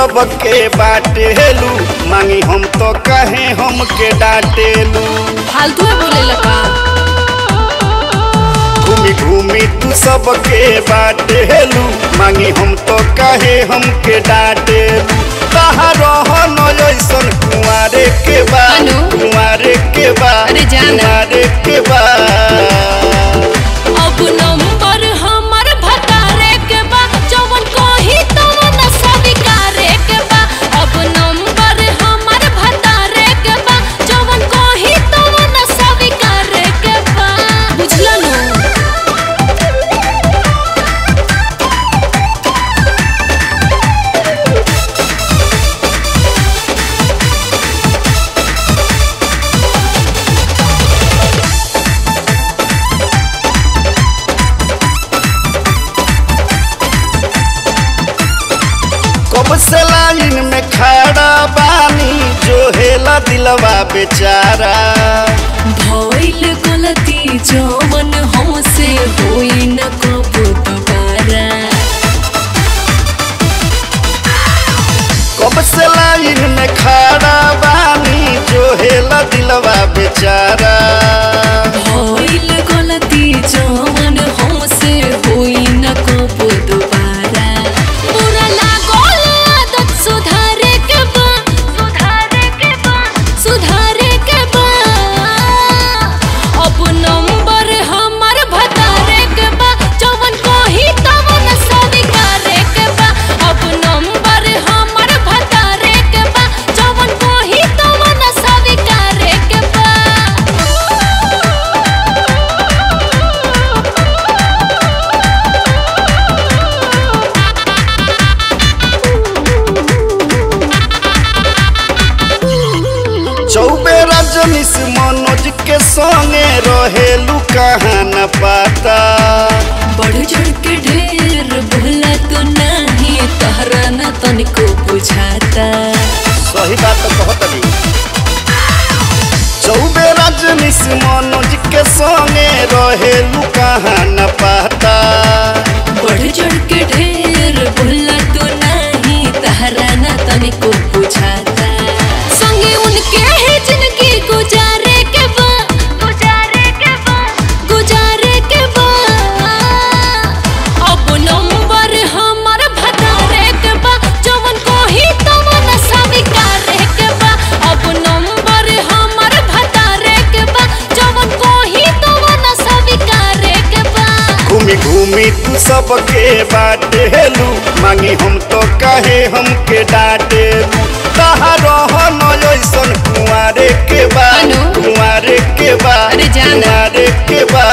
सबके बाटेलू, मांगी हम तो कहे हमके डांटेलू। फालतू में बोले लगा। घूमी घूमी तू सबके बाटेलू, मांगी हम तो कहे हमके डांटेलू। कहाँ रहन ऐसन कुंवारे के बा, कुंवारे के बा, कुंवारे के बा। अब नंबर हमर भतारे के बा, जवन कोही तवन स्वीकारे के बा। अब नंबर हमर भतारे के बा, जवन कोही तवन स्वीकारे के बा। बुझला नु? कब से लाइन में खड़ा बानी, जो हेला दिलवा बेचारा। भइल गलती जवन हमसे होई न कबो दोबारा। कब से लाइन में खड़ा बानी, जो हेला दिलवा बेचारा। भइल गलती जवन हमसे होई न कबो दोबारा। बुरा लागल आदत सुधारे के बा, सुधारे के बा, सुधारे के बा। अब नंबर हमर भतारे के बा, जवन कोही तवन स्वीकारे के बा। अब नंबर हमर भतारे के बा, जवन कोही तवन स्वीकारे के बा। चौबे रजनीश मनोज के संगे रहेलू कहाँ न पाता। बढ़ चढ़ के ढेर बोला तो नहीं, तहरा न तनिको बुझाता। सही बात कहतनी। चौबे रजनीश मनोज के संगे रहेलू कहाँ न पाता। बढ़ चढ़ के ढेर बोला तो नहीं, तहरा न तनिको बुझाता। संगे उनके ही जिंदगी गुजारे के बा, गुजारे के बा, गुजारे के बा। अब नंबर हमर भतारे के बा, जवन कोही तवन स्वीकारे के बा। अब नंबर हमर भतारे के बा, जवन कोही तवन स्वीकारे के बा। घूमी घूमी तू सबके बाटेलू, मांगी हम तो कहे हमके डांटेलू। कहाँ रहन ऐसन कुंवारे के बा, कुंवारे के बा, कुंवारे के बा।